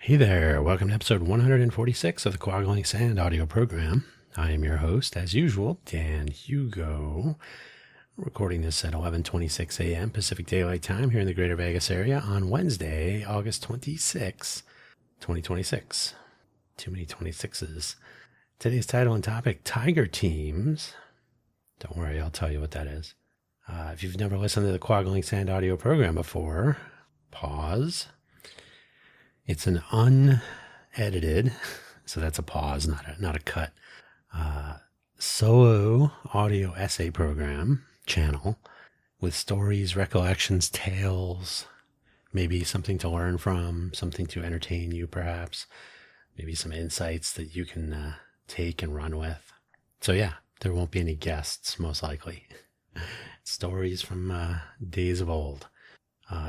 Hey there, welcome to episode 146 of the Quoggling Sand audio program. I am your host, as usual, Dan Hugo, recording this at 11:26 a.m. Pacific Daylight Time here in the Greater Vegas area on Wednesday, August 26, 2026. Too many 26s. Today's title and topic, Tiger Teams. Don't worry, I'll tell you what that is. If you've never listened to the Quoggling Sand audio program before, pause. It's an unedited, so that's a pause, not a cut, solo audio essay program channel with stories, recollections, tales, maybe something to learn from, something to entertain you perhaps, maybe some insights that you can take and run with. So yeah, there won't be any guests, most likely. Stories from days of old.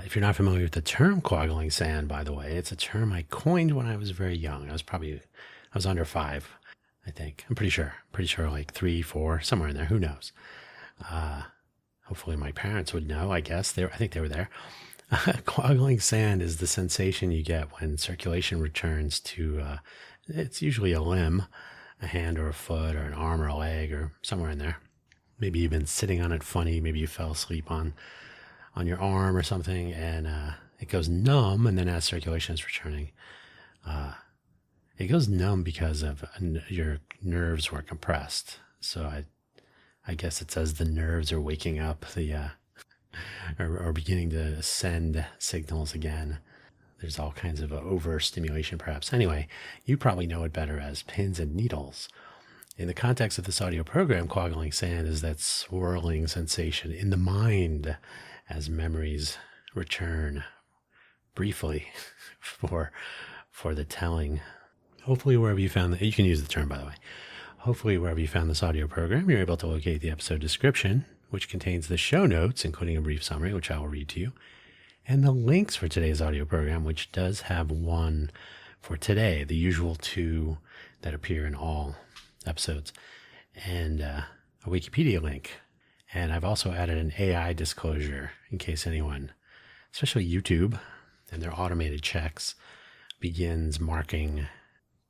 If you're not familiar with the term quoggling sand, by the way, it's a term I coined when I was very young. I was under 5, I think. I'm pretty sure like 3, 4, somewhere in there. Who knows? Hopefully my parents would know, I guess. I think they were there. Quoggling sand is the sensation you get when circulation returns to, it's usually a limb, a hand or a foot or an arm or a leg or somewhere in there. Maybe you've been sitting on it funny. Maybe you fell asleep on your arm or something, and it goes numb, and then as circulation is returning, it goes numb because of your nerves were compressed. So I guess it says the nerves are waking up, or beginning to send signals again. There's all kinds of overstimulation, perhaps. Anyway, you probably know it better as pins and needles. In the context of this audio program, quoggling sand is that swirling sensation in the mind as memories return briefly for the telling. Hopefully wherever you found you can use the term, by the way. Hopefully wherever you found this audio program, you're able to locate the episode description, which contains the show notes, including a brief summary, which I will read to you, and the links for today's audio program, which does have one for today, the usual 2 that appear in all episodes, and a Wikipedia link. And I've also added an AI disclosure in case anyone, especially YouTube and their automated checks, begins marking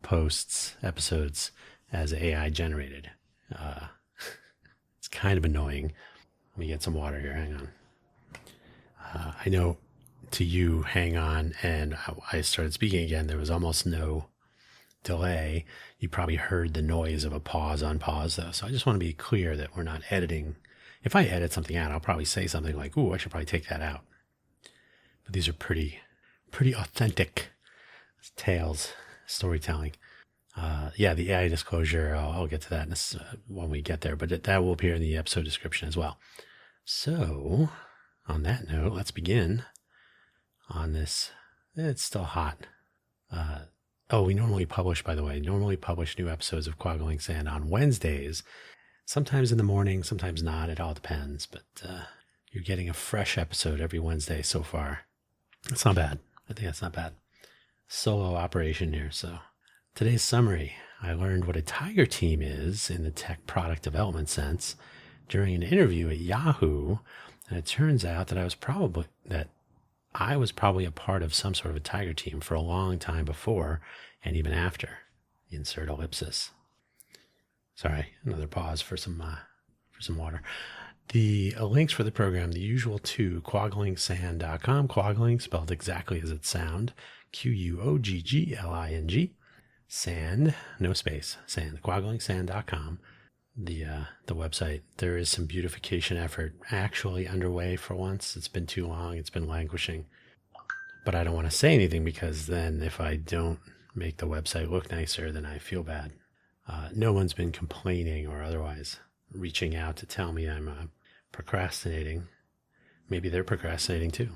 posts, episodes as AI generated. It's kind of annoying. Let me get some water here. Hang on. I know to you, hang on, and I started speaking again. There was almost no delay. You probably heard the noise of a pause on pause, though. So I just want to be clear that we're not editing. If I edit something out, I'll probably say something like, ooh, I should probably take that out. But these are pretty authentic tales, storytelling. The AI disclosure, I'll get to that when we get there, but that will appear in the episode description as well. So, on that note, let's begin on this. It's still hot. We normally publish new episodes of Quoggling Sand on Wednesdays. Sometimes in the morning, sometimes not. It all depends. But you're getting a fresh episode every Wednesday so far. That's not bad. I think that's not bad. Solo operation here. So today's summary. I learned what a Tiger Team is in the tech product development sense during an interview at Yahoo. And it turns out that I was probably a part of some sort of a Tiger Team for a long time before and even after. Insert ellipsis. Sorry, another pause for some water. The links for the program, the usual 2, quogglingsand.com, quoggling spelled exactly as it sounds, Quoggling, sand, no space, sand, quogglingsand.com, the website. There is some beautification effort actually underway for once. It's been too long, it's been languishing, but I don't want to say anything because then if I don't make the website look nicer, then I feel bad. No one's been complaining or otherwise reaching out to tell me I'm procrastinating. Maybe they're procrastinating too.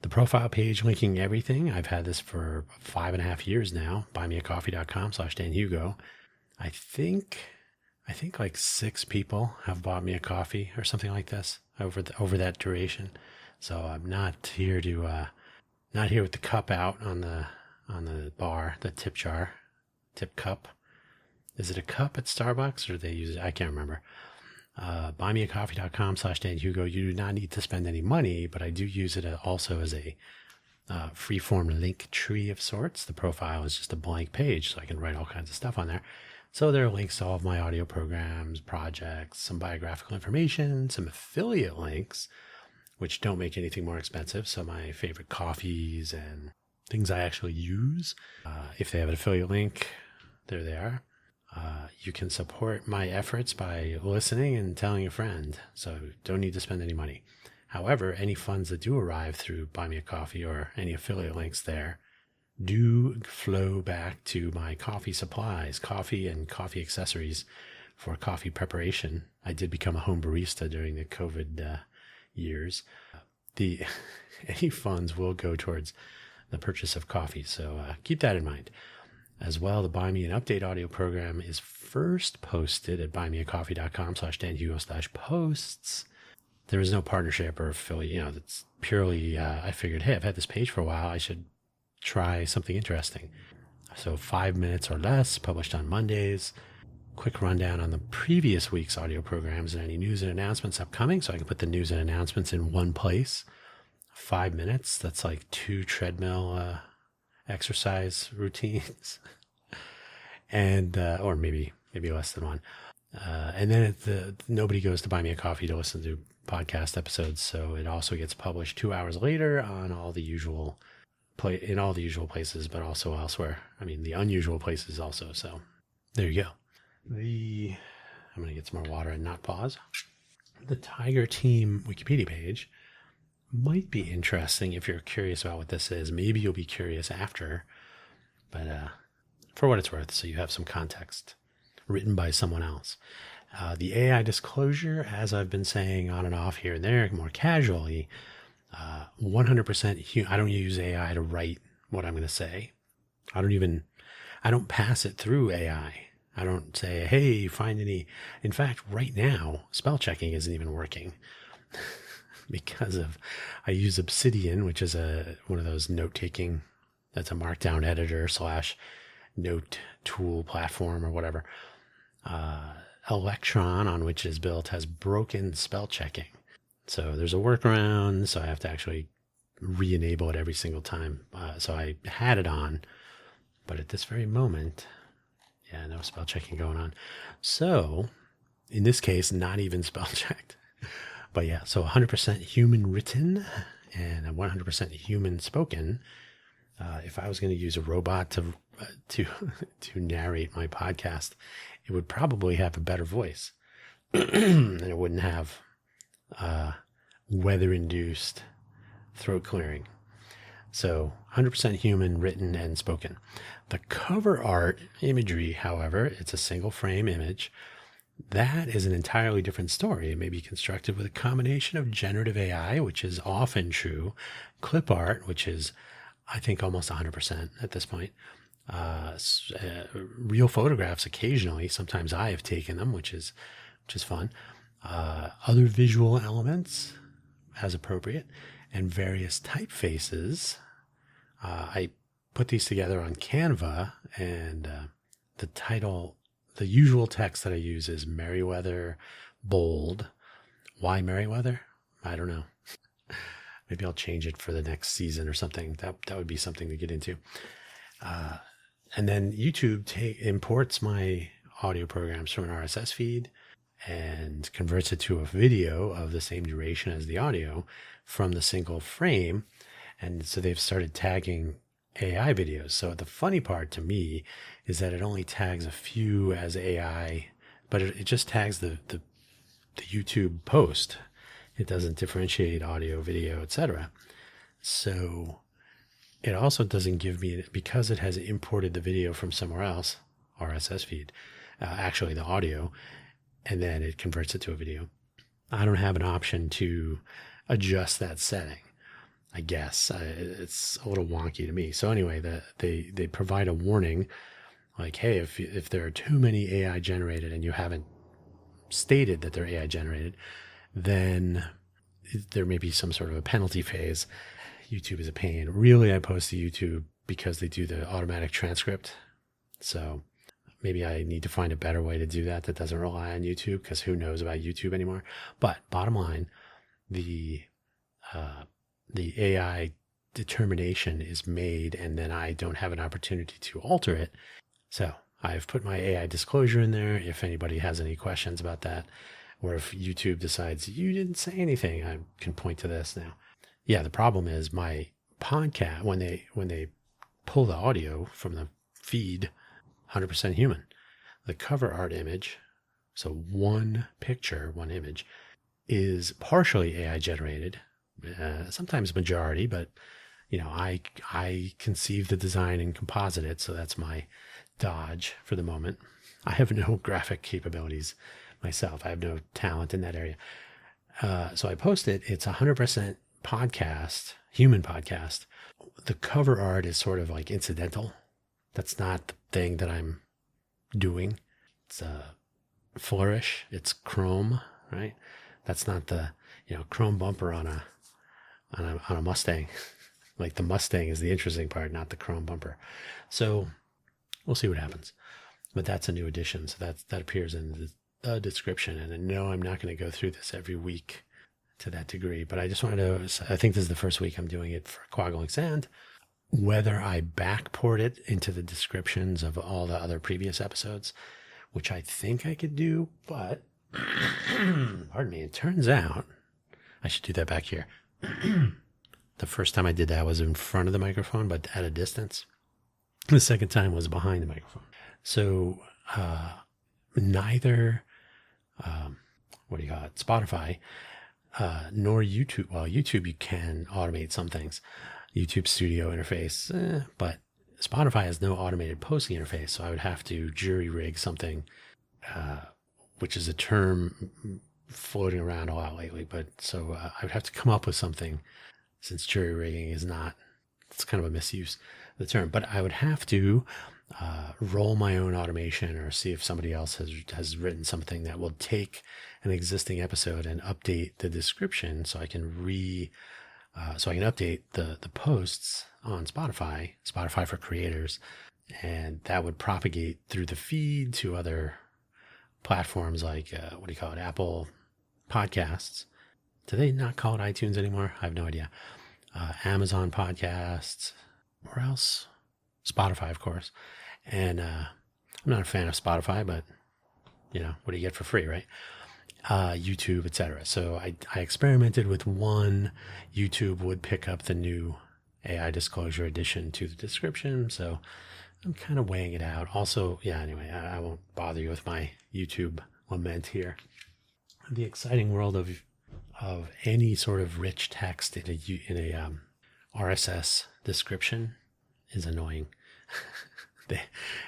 The profile page linking everything. I've had this for 5.5 years now. buymeacoffee.com/DanHugo. I think like 6 people have bought me a coffee or something like this over that duration. So I'm not here with the cup out on the bar, the tip cup. Is it a cup at Starbucks or do they use it? I can't remember. Buymeacoffee.com/DanHugo. You do not need to spend any money, but I do use it also as a freeform link tree of sorts. The profile is just a blank page, so I can write all kinds of stuff on there. So there are links to all of my audio programs, projects, some biographical information, some affiliate links, which don't make anything more expensive. So my favorite coffees and things I actually use. If they have an affiliate link, there they are. You can support my efforts by listening and telling a friend. So don't need to spend any money. However, any funds that do arrive through Buy Me a Coffee or any affiliate links there do flow back to my coffee supplies, coffee and coffee accessories for coffee preparation. I did become a home barista during the COVID years. Any funds will go towards the purchase of coffee, so keep that in mind. As well, the Buy Me an Update audio program is first posted at buymeacoffee.com/danhugo/posts. There is no partnership or affiliate, that's purely, I figured, hey, I've had this page for a while. I should try something interesting. So 5 minutes or less, published on Mondays. Quick rundown on the previous week's audio programs and any news and announcements upcoming. So I can put the news and announcements in one place. 5 minutes. That's like 2 treadmill exercise routines. And, or maybe less than one. And then nobody goes to Buy Me a Coffee to listen to podcast episodes. So it also gets published 2 hours later on all the usual in all the usual places, but also elsewhere. I mean, the unusual places also. So there you go. I'm going to get some more water and not pause. The Tiger Team Wikipedia page might be interesting if you're curious about what this is. Maybe you'll be curious after, but for what it's worth, so you have some context. Written by someone else. The AI disclosure, as I've been saying on and off here and there, more casually, 100%. I don't use AI to write what I'm going to say. I don't pass it through AI. I don't say, hey, find any. In fact, right now, spell checking isn't even working because I use Obsidian, which is one of those note-taking, that's a markdown editor / note tool platform or whatever. Electron, on which is built, has broken spell checking. So there's a workaround, so I have to actually re-enable it every single time. So I had it on, but at this very moment, no spell checking going on. So in this case, not even spell checked. But yeah, so 100% human written and 100% human spoken. If I was going to use a robot to narrate my podcast, it would probably have a better voice, and it wouldn't have weather-induced throat clearing. So 100% human, written and spoken. The cover art imagery, however, it's a single frame image. That is an entirely different story. It may be constructed with a combination of generative AI, which is often true, clip art, which is, I think, almost 100% at this point. Real photographs occasionally. Sometimes I have taken them, which is fun. Other visual elements as appropriate, and various typefaces. I put these together on Canva, and the usual text that I use is Merriweather bold. Why Merriweather? I don't know. Maybe I'll change it for the next season or something. That would be something to get into. And then YouTube imports my audio programs from an RSS feed and converts it to a video of the same duration as the audio from the single frame. And so they've started tagging AI videos. So the funny part to me is that it only tags a few as AI, but it just tags the YouTube post. It doesn't differentiate audio, video, etc. So it also doesn't give me, because it has imported the video from somewhere else, RSS feed, actually the audio, and then it converts it to a video. I don't have an option to adjust that setting, I guess. It's a little wonky to me. So anyway, they provide a warning like, hey, if there are too many AI generated and you haven't stated that they're AI generated, then there may be some sort of a penalty phase. YouTube is a pain. Really, I post to YouTube because they do the automatic transcript. So maybe I need to find a better way to do that doesn't rely on YouTube, because who knows about YouTube anymore. But bottom line, the AI determination is made and then I don't have an opportunity to alter it. So I've put my AI disclosure in there if anybody has any questions about that, or if YouTube decides you didn't say anything, I can point to this now. Yeah, the problem is my podcast, when they pull the audio from the feed, 100% human. The cover art image, so one picture, one image, is partially AI generated, sometimes majority, but I conceive the design and composite it, so that's my dodge for the moment. I have no graphic capabilities myself. I have no talent in that area. So I post it. It's 100% podcast, human podcast. The cover art is sort of like incidental. That's not the thing that I'm doing. It's a flourish. It's chrome, right? That's not the chrome bumper on a Mustang. Like the Mustang is the interesting part, not the chrome bumper. So we'll see what happens. But that's a new addition. So that appears in the description. And no, I'm not going to go through this every week to that degree. But I just wanted to, I think this is the first week I'm doing it for Quoggling Sand. Whether I backport it into the descriptions of all the other previous episodes, which I think I could do, but pardon me, it turns out I should do that back here. The first time I did that was in front of the microphone, but at a distance. The second time was behind the microphone. So neither, Spotify, nor YouTube. Well, YouTube, you can automate some things. YouTube Studio interface, but Spotify has no automated posting interface. So I would have to jury rig something, which is a term floating around a lot lately. But so I would have to come up with something, since jury rigging is not, it's kind of a misuse of the term. But I would have to roll my own automation or see if somebody else has written something that will take an existing episode and update the description so I can update the posts on Spotify for creators, and that would propagate through the feed to other platforms like, Apple Podcasts. Do they not call it iTunes anymore? I have no idea. Amazon Podcasts, where else? Spotify, of course. And I'm not a fan of Spotify, but what do you get for free, right? YouTube, etc. So I experimented with one. YouTube would pick up the new AI disclosure addition to the description. So I'm kind of weighing it out. Also, anyway, I won't bother you with my YouTube lament here. The exciting world of any sort of rich text in a RSS description is annoying.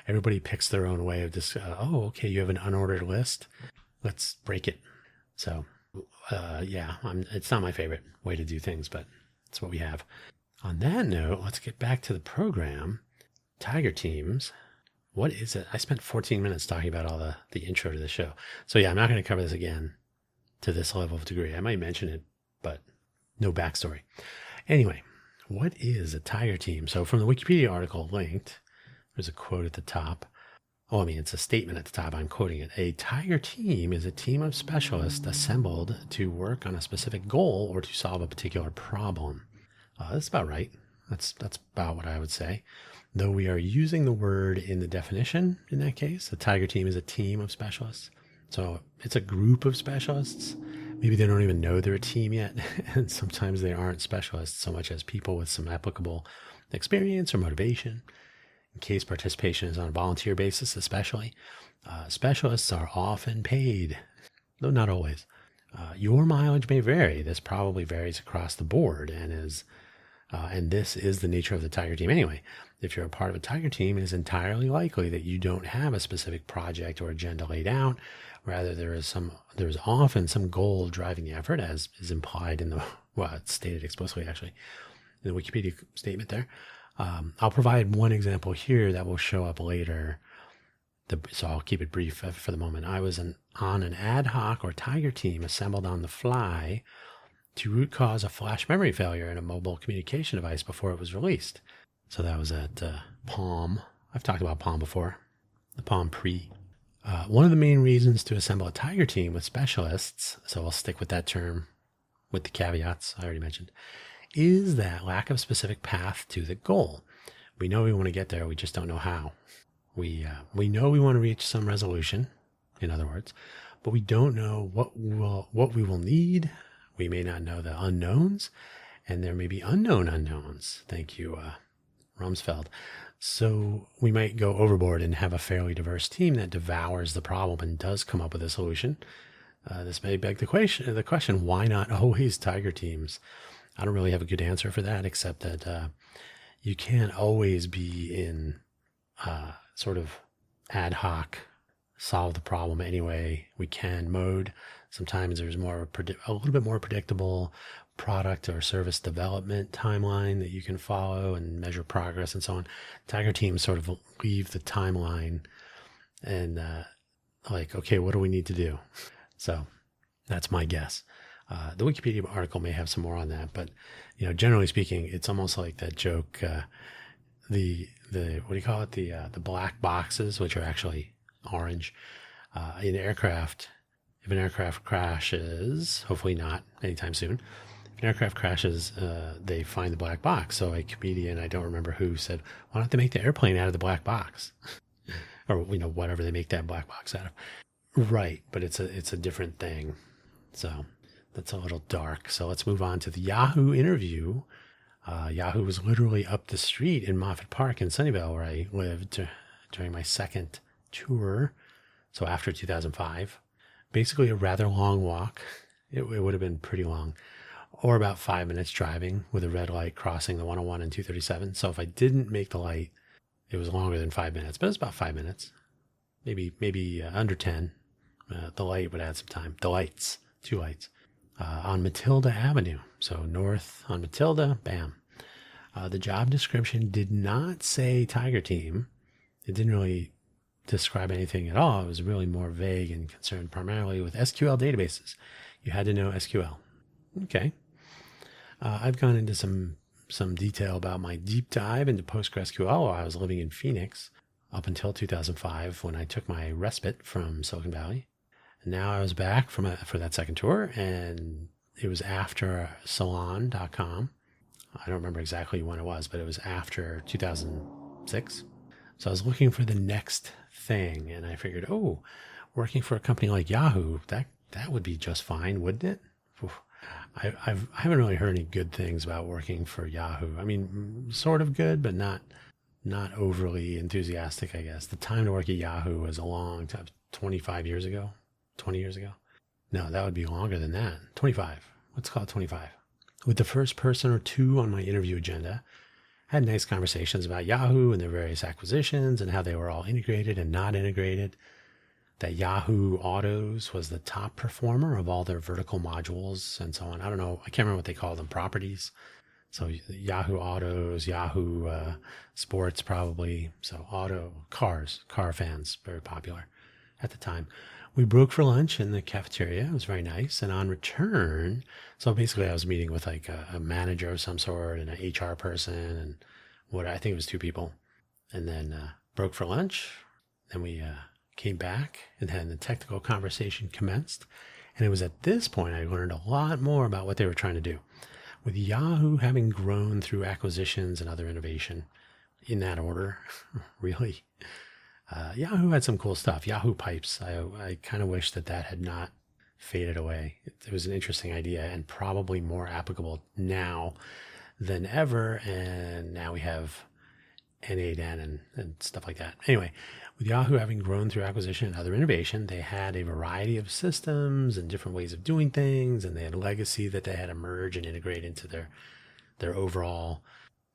Everybody picks their own way of this. Okay, you have an unordered list. Let's break it. So, it's not my favorite way to do things, but it's what we have. On that note, let's get back to the program. Tiger teams. What is it? I spent 14 minutes talking about all the intro to the show. So I'm not going to cover this again to this level of degree. I might mention it, but no backstory. Anyway, what is a tiger team? So from the Wikipedia article linked, there's a quote at the top. It's a statement at the top. I'm quoting it. A tiger team is a team of specialists assembled to work on a specific goal or to solve a particular problem. That's about right. That's about what I would say. Though we are using the word in the definition in that case, a tiger team is a team of specialists. So it's a group of specialists. Maybe they don't even know they're a team yet. And sometimes they aren't specialists so much as people with some applicable experience or motivation. In case participation is on a volunteer basis, especially, specialists are often paid, though not always. Your mileage may vary. This probably varies across the board and this is the nature of the tiger team anyway. If you're a part of a tiger team, it is entirely likely that you don't have a specific project or agenda laid out. Rather, there is often some goal driving the effort, as is implied in it's stated explicitly actually in the Wikipedia statement there. I'll provide one example here that will show up later. So I'll keep it brief for the moment. I was on an ad hoc or tiger team assembled on the fly to root cause a flash memory failure in a mobile communication device before it was released. So that was at Palm. I've talked about Palm before, the Palm Pre. One of the main reasons to assemble a tiger team with specialists, so I'll stick with that term with the caveats I already mentioned, is that lack of specific path to the goal. We know we want to get there, we just don't know how. We know we want to reach some resolution, in other words, but we don't know what we will need. We may not know the unknowns, and there may be unknown unknowns. Thank you, Rumsfeld. So we might go overboard and have a fairly diverse team that devours the problem and does come up with a solution. This may beg the question, why not always tiger teams? I don't really have a good answer for that, except that you can't always be in sort of ad hoc, solve the problem any way we can mode. Sometimes there's a little bit more predictable product or service development timeline that you can follow and measure progress and so on. Tiger teams sort of leave the timeline and okay, what do we need to do? So that's my guess. The Wikipedia article may have some more on that, but generally speaking, it's almost like that joke. The what do you call it? The black boxes, which are actually orange, in aircraft. If an aircraft crashes, hopefully not anytime soon. If an aircraft crashes, they find the black box. So a comedian, I don't remember who, said, "Why don't they make the airplane out of the black box?" Or whatever they make that black box out of. Right, but it's a different thing. So that's a little dark. So let's move on to the Yahoo interview. Yahoo was literally up the street in Moffett Park in Sunnyvale, where I lived during my second tour. So after 2005, basically a rather long walk. It would have been pretty long, or about 5 minutes driving with a red light crossing the 101 and 237. So if I didn't make the light, it was longer than 5 minutes, but it was about 5 minutes, maybe under 10. The light would add some time. The lights, 2 lights, on Matilda Avenue. So north on Matilda, bam. The job description did not say Tiger Team. It didn't really describe anything at all. It was really more vague and concerned primarily with SQL databases. You had to know SQL. Okay. I've gone into some detail about my deep dive into PostgreSQL while I was living in Phoenix up until 2005 when I took my respite from Silicon Valley. And now I was back for that second tour, and it was after Salon.com. I don't remember exactly when it was, but it was after 2006. So I was looking for the next thing, and I figured, working for a company like Yahoo, that would be just fine, wouldn't it? I haven't really heard any good things about working for Yahoo. I mean, sort of good, but not overly enthusiastic, I guess. The time to work at Yahoo was a long time, 25 years ago, 20 years ago. No, that would be longer than that. 25. Let's call it 25. With the first person or two on my interview agenda, I had nice conversations about Yahoo and their various acquisitions and how they were all integrated and not integrated. That Yahoo Autos was the top performer of all their vertical modules and so on. I don't know. I can't remember what they call them, properties. So Yahoo Autos, Yahoo Sports probably. So car fans, very popular at the time. We broke for lunch in the cafeteria. It was very nice. And on return, so basically I was meeting with like a manager of some sort and an HR person and I think it was 2 people. And then broke for lunch. Then we came back, and then the technical conversation commenced. And it was at this point I learned a lot more about what they were trying to do. With Yahoo having grown through acquisitions and other innovation, in that order, really, Yahoo had some cool stuff. Yahoo Pipes, I kind of wish that had not faded away. It was an interesting idea and probably more applicable now than ever. And now we have N8N and stuff like that. Anyway, with Yahoo having grown through acquisition and other innovation, they had a variety of systems and different ways of doing things, and they had a legacy that they had to merge and integrate into their overall.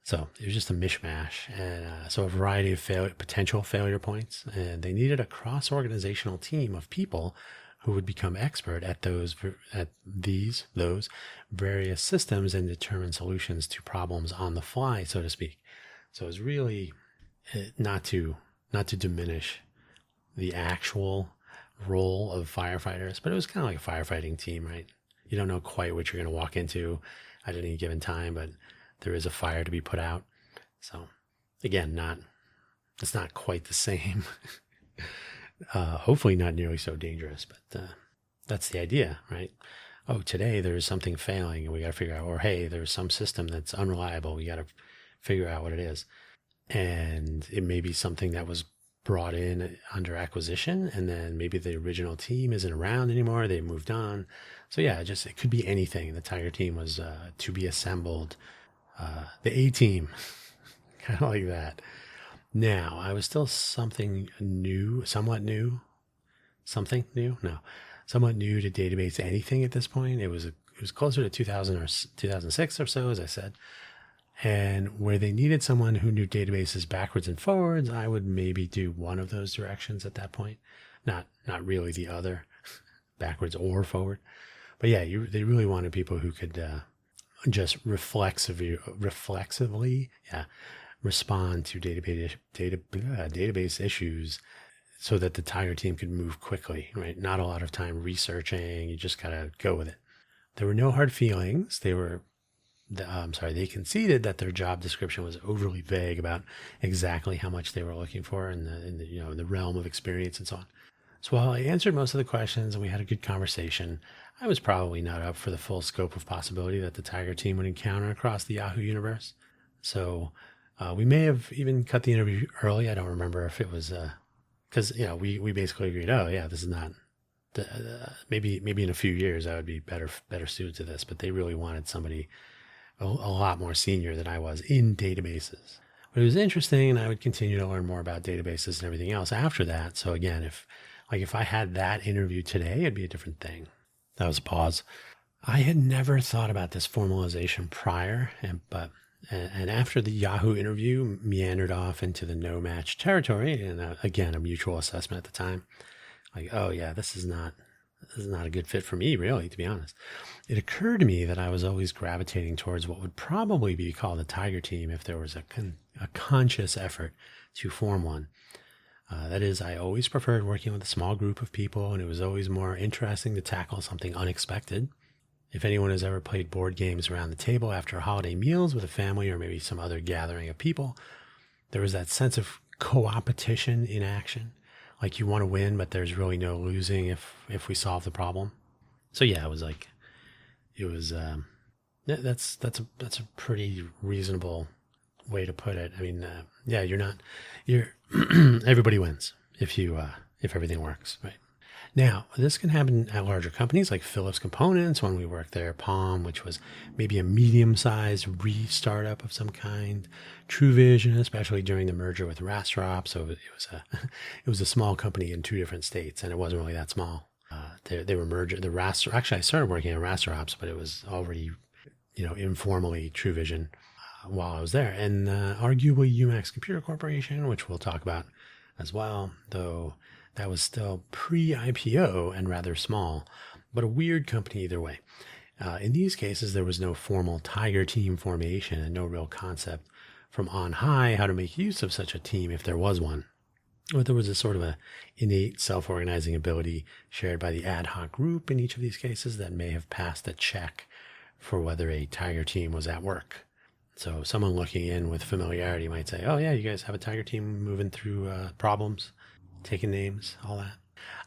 So it was just a mishmash, and so a variety of potential failure points, and they needed a cross-organizational team of people who would become expert at those various systems and determine solutions to problems on the fly, so to speak. So it was really not to diminish the actual role of firefighters, but it was kind of like a firefighting team, right? You don't know quite what you're going to walk into at any given time, but there is a fire to be put out. So again, it's not quite the same. Hopefully not nearly so dangerous, but that's the idea, right? oh, today there's something failing and we got to figure out, or hey, there's some system that's unreliable. We got to figure out what it is. And it may be something that was brought in under acquisition, and then maybe the original team isn't around anymore. They moved on. So yeah, it could be anything. The Tiger team was to be assembled. The A team, kind of like that. Now, I was still something new. No, somewhat new to database anything at this point. It was closer to 2000 or 2006 or so, as I said. And where they needed someone who knew databases backwards and forwards, I would maybe do one of those directions at that point. Not really the other, backwards or forward. But yeah, they really wanted people who could just reflexively, respond to database issues, so that the Tiger team could move quickly, right? Not a lot of time researching. You just got to go with it. There were no hard feelings. They conceded that their job description was overly vague about exactly how much they were looking for in the realm of experience and so on. So while I answered most of the questions and we had a good conversation, I was probably not up for the full scope of possibility that the Tiger team would encounter across the Yahoo universe. So we may have even cut the interview early. I don't remember if it was because we basically agreed, oh yeah, this is not. Maybe in a few years I would be better suited to this, but they really wanted somebody a lot more senior than I was in databases. But it was interesting, and I would continue to learn more about databases and everything else after that. So again, if I had that interview today, it'd be a different thing. That was a pause. I had never thought about this formalization prior, but after the Yahoo interview meandered off into the no match territory, and again, a mutual assessment at the time, like, oh yeah, this is not a good fit for me, really, to be honest. It occurred to me that I was always gravitating towards what would probably be called a Tiger team if there was a conscious effort to form one. That is, I always preferred working with a small group of people, and it was always more interesting to tackle something unexpected. If anyone has ever played board games around the table after holiday meals with a family or maybe some other gathering of people, there was that sense of co-opetition in action. Like you want to win, but there's really no losing if we solve the problem. So yeah, that's a pretty reasonable way to put it. I mean, everybody wins if everything works, right? Now, this can happen at larger companies like Philips Components when we worked there, Palm, which was maybe a medium-sized startup of some kind, TrueVision, especially during the merger with Rastrop. So it was a small company in two different states, and it wasn't really that small. They were merged. Actually, I started working at Rastrops, but it was already, informally TrueVision while I was there, and arguably UMax Computer Corporation, which we'll talk about as well, though. That was still pre-IPO and rather small, but a weird company either way. In these cases, there was no formal Tiger team formation and no real concept from on high how to make use of such a team if there was one. But there was a sort of a innate self-organizing ability shared by the ad hoc group in each of these cases that may have passed a check for whether a Tiger team was at work. So someone looking in with familiarity might say, oh yeah, you guys have a Tiger team moving through problems, taking names, all that.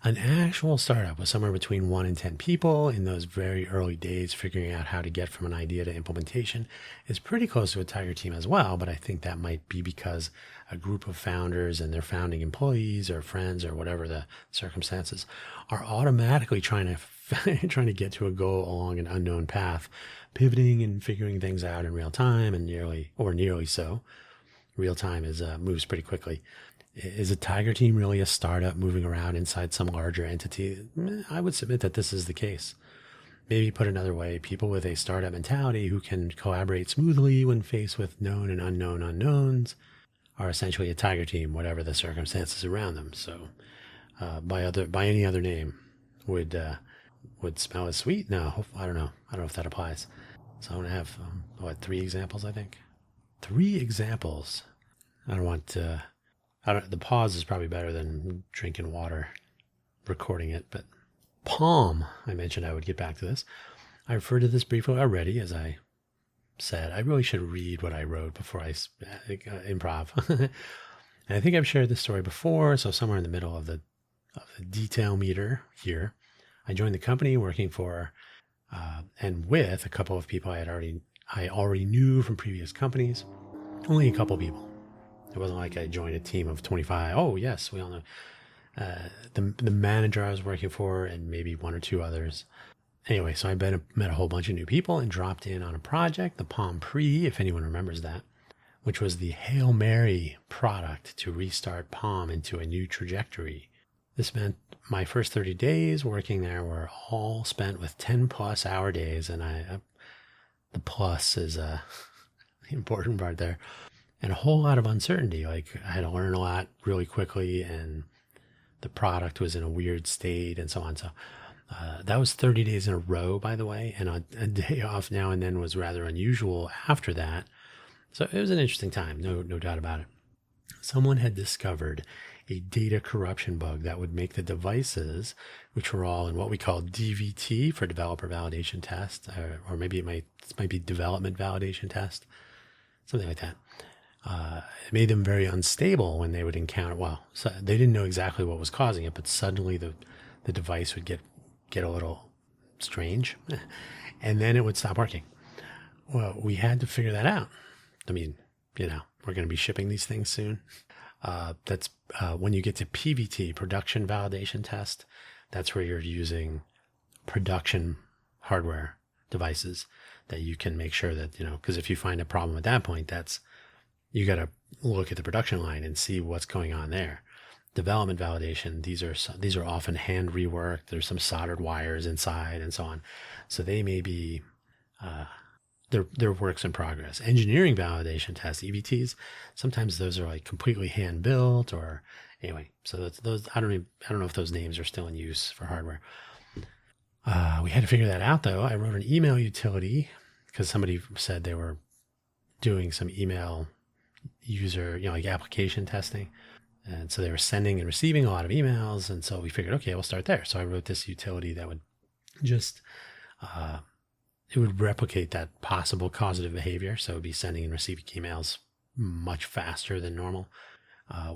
An actual startup with somewhere between 1 and 10 people in those very early days figuring out how to get from an idea to implementation is pretty close to a Tiger team as well, but I think that might be because a group of founders and their founding employees or friends or whatever the circumstances are automatically trying to get to a goal along an unknown path, pivoting and figuring things out in real time and nearly so. Real time moves pretty quickly. Is a Tiger team really a startup moving around inside some larger entity? I would submit that this is the case. Maybe put another way, people with a startup mentality who can collaborate smoothly when faced with known and unknown unknowns are essentially a Tiger team, whatever the circumstances around them. So by any other name would smell as sweet? No, I don't know. I don't know if that applies. So I'm going to have, 3 examples, I think. 3 examples. The pause is probably better than drinking water, recording it, but Palm, I mentioned I would get back to this. I referred to this briefly already, as I said. I really should read what I wrote before I improv. And I think I've shared this story before, so somewhere in the middle of the detail meter here. I joined the company working for and with a couple of people I already knew from previous companies. Only a couple people. It wasn't like I joined a team of 25. Oh yes, we all know the manager I was working for and maybe one or two others. Anyway, so I met a whole bunch of new people and dropped in on a project, the Palm Pre, if anyone remembers that, which was the Hail Mary product to restart Palm into a new trajectory. This meant my first 30 days working there were all spent with 10+ hour days, and the plus is the important part there, and a whole lot of uncertainty. Like I had to learn a lot really quickly, and the product was in a weird state, and so on. So that was 30 days in a row, by the way, and a day off now and then was rather unusual after that. So it was an interesting time, no doubt about it. Someone had discovered a data corruption bug that would make the devices, which were all in what we call DVT for developer validation test, or maybe it might be development validation test, something like that. It made them very unstable when they would encounter, so they didn't know exactly what was causing it, but suddenly the device would get a little strange and then it would stop working. Well, we had to figure that out. I mean, we're going to be shipping these things soon. That's when you get to PVT, production validation test. That's where you're using production hardware devices that you can make sure that, because if you find a problem at that point, you got to look at the production line and see what's going on there. Development validation, these are often hand reworked. There's some soldered wires inside and so on. So they may be, they're works in progress. Engineering validation tests, EVTs, sometimes those are like completely hand built, or anyway. So those I don't know if those names are still in use for hardware. We had to figure that out though. I wrote an email utility because somebody said they were doing some email user, like application testing. And so they were sending and receiving a lot of emails. And so we figured, okay, we'll start there. So I wrote this utility that would just, it would replicate that possible causative behavior. So it would be sending and receiving emails much faster than normal.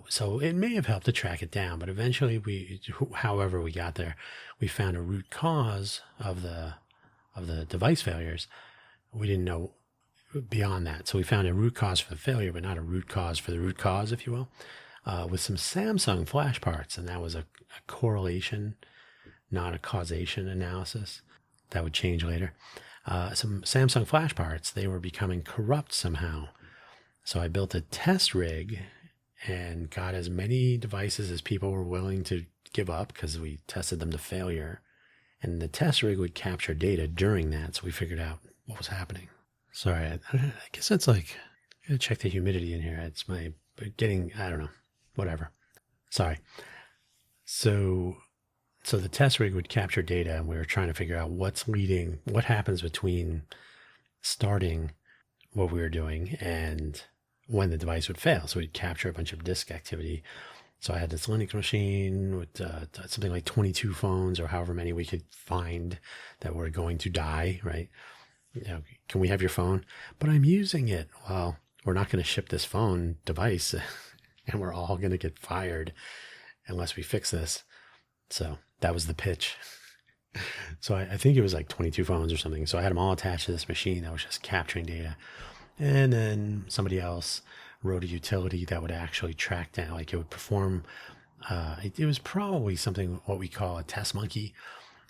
So it may have helped to track it down, but eventually however we got there, we found a root cause of the device failures. We didn't know beyond that. So we found a root cause for the failure, but not a root cause for the root cause, if you will. With some Samsung flash parts, and that was a correlation, not a causation analysis. That would change later. Some Samsung flash parts, they were becoming corrupt somehow. So I built a test rig and got as many devices as people were willing to give up because we tested them to failure. And the test rig would capture data during that, so we figured out what was happening. Sorry, I guess it's like, I gotta check the humidity in here. It's I don't know. Whatever. Sorry. So the test rig would capture data, and we were trying to figure out what happens between starting what we were doing and when the device would fail. So we'd capture a bunch of disk activity. So I had this Linux machine with something like 22 phones or however many we could find that were going to die, right? Can we have your phone? But I'm using it. Well, we're not going to ship this phone device and we're all going to get fired unless we fix this. So that was the pitch. So I think it was like 22 phones or something. So I had them all attached to this machine that was just capturing data. And then somebody else wrote a utility that would actually track down, like it would perform, it was probably something what we call a test monkey.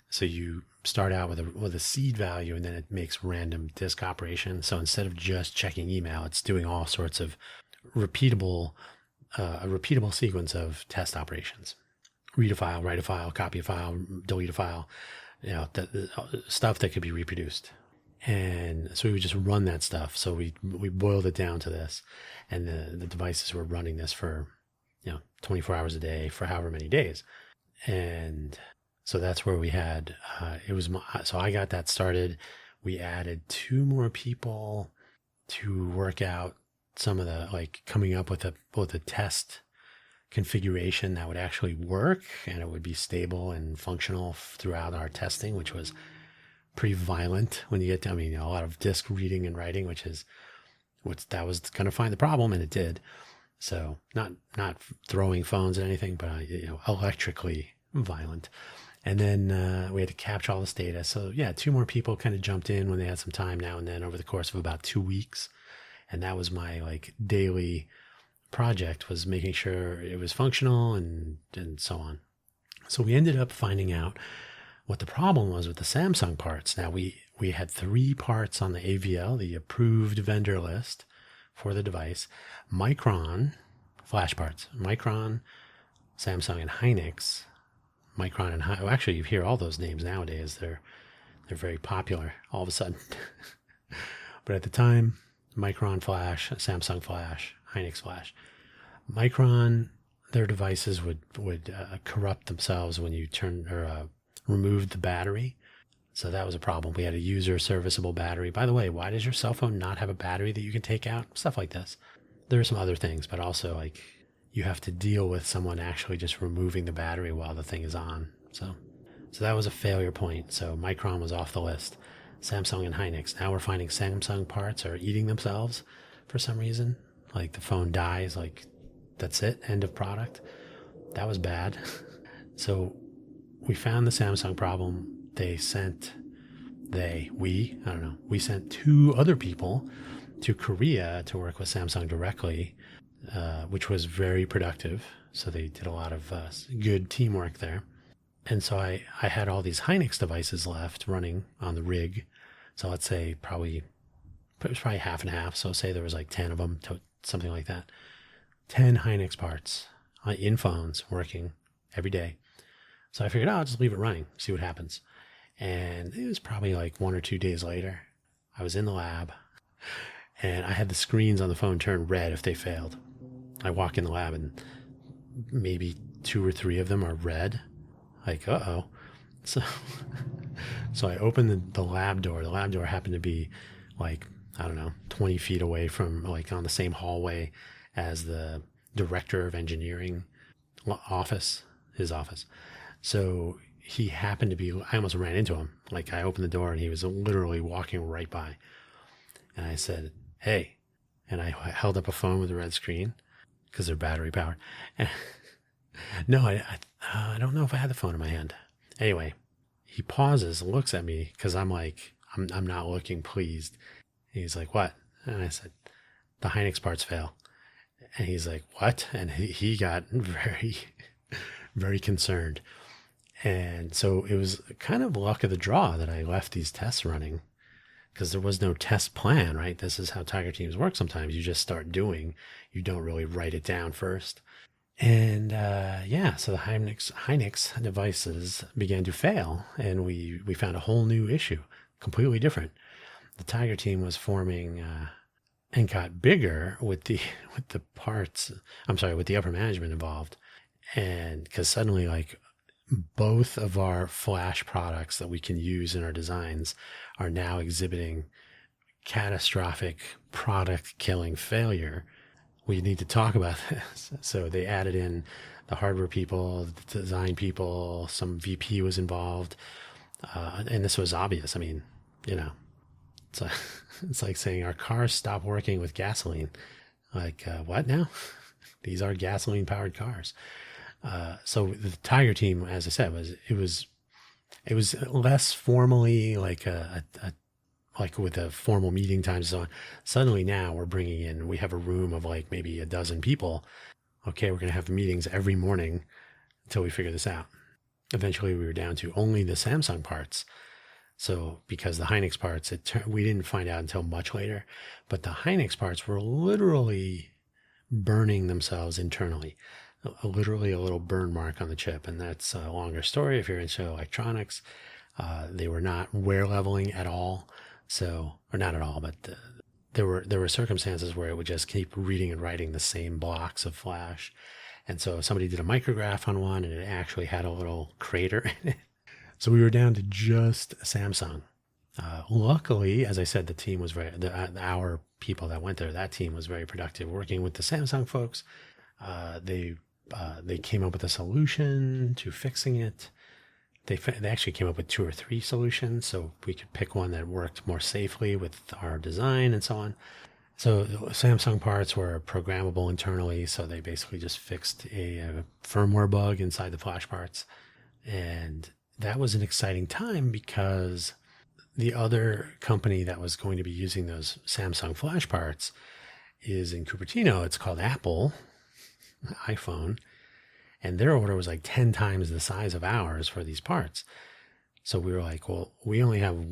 So you start out with a seed value, and then it makes random disk operations. So instead of just checking email, it's doing all sorts of a repeatable sequence of test operations. Read a file, write a file, copy a file, delete a file, stuff that could be reproduced. And so we would just run that stuff. So we boiled it down to this, and the devices were running this for 24 hours a day for however many days. And so that's where we had so I got that started. We added 2 more people to work out some of the coming up with a test configuration that would actually work, and it would be stable and functional throughout our testing, which was pretty violent when you get to, a lot of disk reading and writing, that was going to find the problem, and it did. So not throwing phones and anything, but electrically violent. And then we had to capture all this data. So yeah, two more people kind of jumped in when they had some time now and then over the course of about 2 weeks. And that was my like daily project, was making sure it was functional and so on. So we ended up finding out what the problem was with the Samsung parts. Now we had 3 parts on the AVL, the approved vendor list for the device. Micron, flash parts, Micron, Samsung, and Hynix. Micron and Hynix, actually you hear all those names nowadays. They're very popular all of a sudden. But at the time, Micron flash, Samsung flash, Hynix flash. Micron, their devices would corrupt themselves when you removed the battery. So that was a problem. We had a user serviceable battery. By the way, why does your cell phone not have a battery that you can take out? Stuff like this. There are some other things, but also like you have to deal with someone actually just removing the battery while the thing is on. So that was a failure point. So Micron was off the list. Samsung and Hynix. Now we're finding Samsung parts are eating themselves for some reason. Like the phone dies, like that's it, end of product. That was bad. So we found the Samsung problem. We sent 2 other people to Korea to work with Samsung directly, which was very productive. So they did a lot of good teamwork there. And so I had all these Hynix devices left running on the rig. So let's say it was probably half and half. So say there was like 10 of them, something like that. 10 Hynix parts in phones working every day. So I figured, I'll just leave it running, see what happens. And it was probably like 1 or 2 days later. I was in the lab and I had the screens on the phone turn red if they failed. I walk in the lab and maybe 2 or 3 of them are red. Like, uh-oh. So I opened the lab door. The lab door happened to be like, I don't know, 20 feet away from, like on the same hallway as the director of engineering office, his office. So he happened to be, I almost ran into him. Like I opened the door and he was literally walking right by. And I said, hey. And I held up a phone with a red screen because they're battery powered. And no, I don't know if I had the phone in my hand. Anyway, he pauses and looks at me because I'm like, I'm not looking pleased. He's like, what? And I said, the Hynix parts fail. And he's like, what? And he got very, very concerned. And so it was kind of luck of the draw that I left these tests running because there was no test plan, right? This is how Tiger teams work sometimes. You just start doing. You don't really write it down first. And so the Hynix devices began to fail, and we found a whole new issue, completely different. The Tiger team was forming and got bigger with the parts. With the upper management involved, and because suddenly, like, both of our flash products that we can use in our designs are now exhibiting catastrophic product-killing failure. We need to talk about this. So they added in the hardware people, the design people, some VP was involved. And this was obvious. I mean, it's like saying our cars stop working with gasoline. Like, what now? These are gasoline powered cars. So the Tiger team, as I said, was less formally like like with a formal meeting time and so on. Suddenly now we have a room of like maybe a dozen people. Okay, we're going to have meetings every morning until we figure this out. Eventually we were down to only the Samsung parts. So because the Hynix parts, we didn't find out until much later, but the Hynix parts were literally burning themselves internally. Literally a little burn mark on the chip. And that's a longer story if you're into electronics. They were not wear leveling at all. So, or not at all, but there were circumstances where it would just keep reading and writing the same blocks of flash. And so somebody did a micrograph on one and it actually had a little crater in it. So we were down to just Samsung. Luckily, as I said, the team was our people that went there, that team was very productive working with the Samsung folks. They came up with a solution to fixing it. They actually came up with 2 or 3 solutions, so we could pick one that worked more safely with our design and so on. So Samsung parts were programmable internally, so they basically just fixed a firmware bug inside the flash parts and that was an exciting time because the other company that was going to be using those Samsung flash parts is in Cupertino. It's called Apple iPhone, and their order was like 10 times the size of ours for these parts. So we were like, well, we only have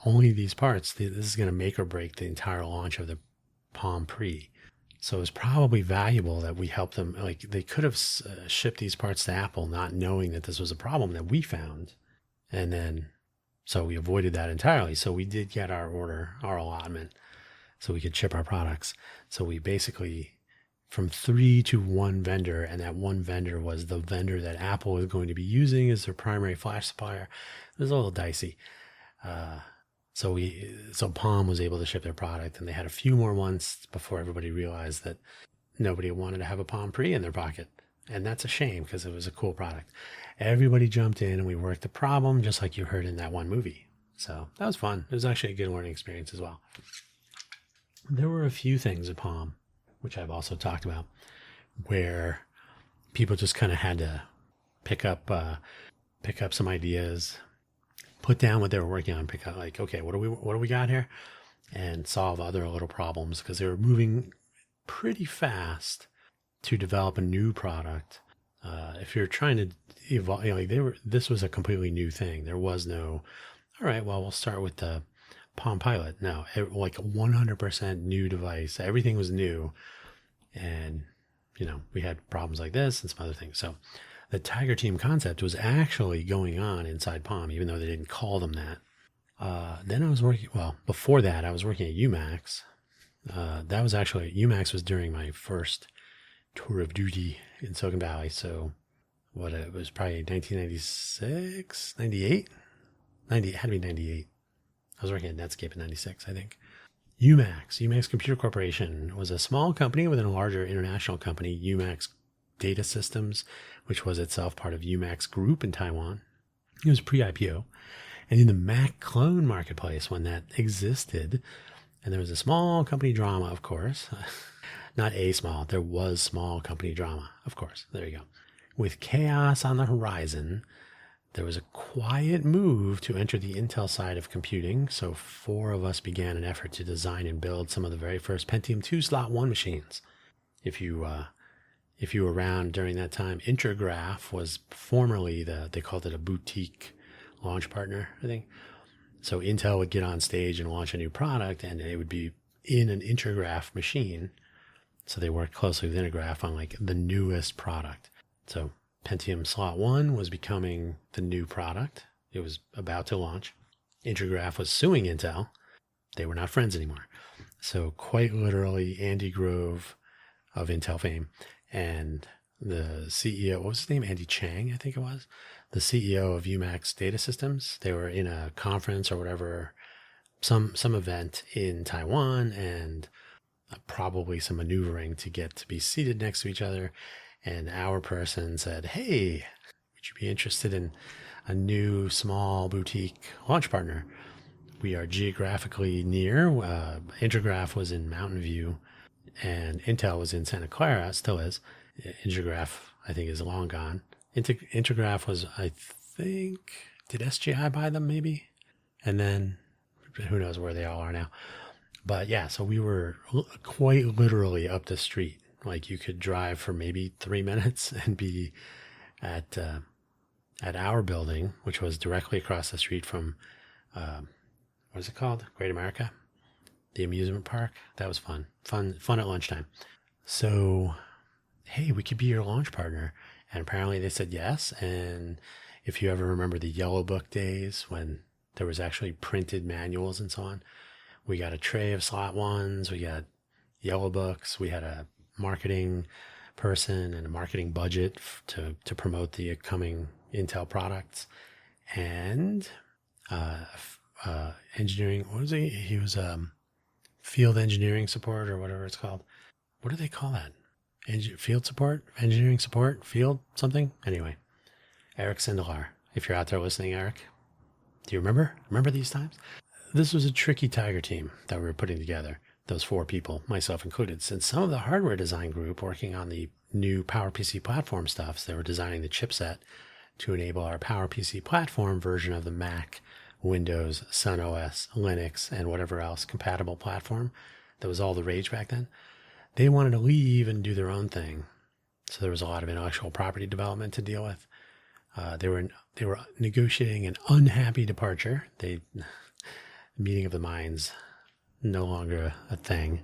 only these parts. This is going to make or break the entire launch of the Palm Pre. So it was probably valuable that we helped them. Like, they could have shipped these parts to Apple, not knowing that this was a problem that we found. And then, so we avoided that entirely. So we did get our order, our allotment, so we could ship our products. So we basically, from 3 to 1 vendor, and that one vendor was the vendor that Apple was going to be using as their primary flash supplier. It was a little dicey. So Palm was able to ship their product, and they had a few more months before everybody realized that nobody wanted to have a Palm Pre in their pocket. And that's a shame because it was a cool product. Everybody jumped in and we worked the problem just like you heard in that one movie. So that was fun. It was actually a good learning experience as well. There were a few things at Palm, which I've also talked about, where people just kind of had to pick up some ideas, put down what they were working on, pick up like, okay, what do we got here, and solve other little problems, because they were moving pretty fast to develop a new product. If you're trying to evolve, this was a completely new thing. There was no, all right, well, we'll start with the Palm Pilot. No, like a 100% new device. Everything was new. And, we had problems like this and some other things. So the Tiger Team concept was actually going on inside Palm, even though they didn't call them that. Then I was before that, I was working at UMax. UMax was during my first tour of duty in Silicon Valley. So it was probably 1996, 98? It had to be 98. I was working at Netscape in 96, I think. UMax Computer Corporation was a small company within a larger international company, UMax Data Systems, which was itself part of UMax Group in Taiwan. It was pre-IPO. And in the Mac clone marketplace, when that existed, and there was a small company drama, of course. Not a small, there was small company drama, of course. There you go. With chaos on the horizon, there was a quiet move to enter the Intel side of computing, so 4 of us began an effort to design and build some of the very first Pentium 2 Slot 1 machines. If you were around during that time, Intergraph was formerly they called it a boutique launch partner, I think. So Intel would get on stage and launch a new product, and it would be in an Intergraph machine. So they worked closely with Intergraph on like the newest product. So Pentium Slot 1 was becoming the new product. It was about to launch. Intergraph was suing Intel. They were not friends anymore. So quite literally, Andy Grove of Intel fame and the CEO, what was his name? Andy Chang, I think it was. The CEO of UMax Data Systems. They were in a conference or whatever, some event in Taiwan, and probably some maneuvering to get to be seated next to each other. And our person said, hey, would you be interested in a new small boutique launch partner? We are geographically near. Intergraph was in Mountain View, and Intel was in Santa Clara, still is. Intergraph, I think, is long gone. Intergraph was, I think, did SGI buy them maybe? And then who knows where they all are now. But yeah, so we were quite literally up the street. Like you could drive for maybe 3 minutes and be at our building, which was directly across the street from, what is it called? Great America, the amusement park. That was fun at lunchtime. So, hey, we could be your launch partner. And apparently they said yes. And if you ever remember the Yellow Book days when there was actually printed manuals and so on, we got a tray of Slot 1s. We got Yellow Books. We had a marketing person and a marketing budget to promote the coming Intel products, and engineering. What was he? He was field engineering support or whatever it's called. What do they call that? Field support, engineering support, field something. Anyway, Eric Sindelar. If you're out there listening, Eric, do you remember these times? This was a tricky Tiger team that we were putting together. Those 4 people, myself included, since some of the hardware design group working on the new PowerPC platform stuff, so they were designing the chipset to enable our PowerPC platform version of the Mac, Windows, Sun OS, Linux, and whatever else compatible platform that was all the rage back then. They wanted to leave and do their own thing. So there was a lot of intellectual property development to deal with. They were negotiating an unhappy departure. Meeting of the minds, no longer a thing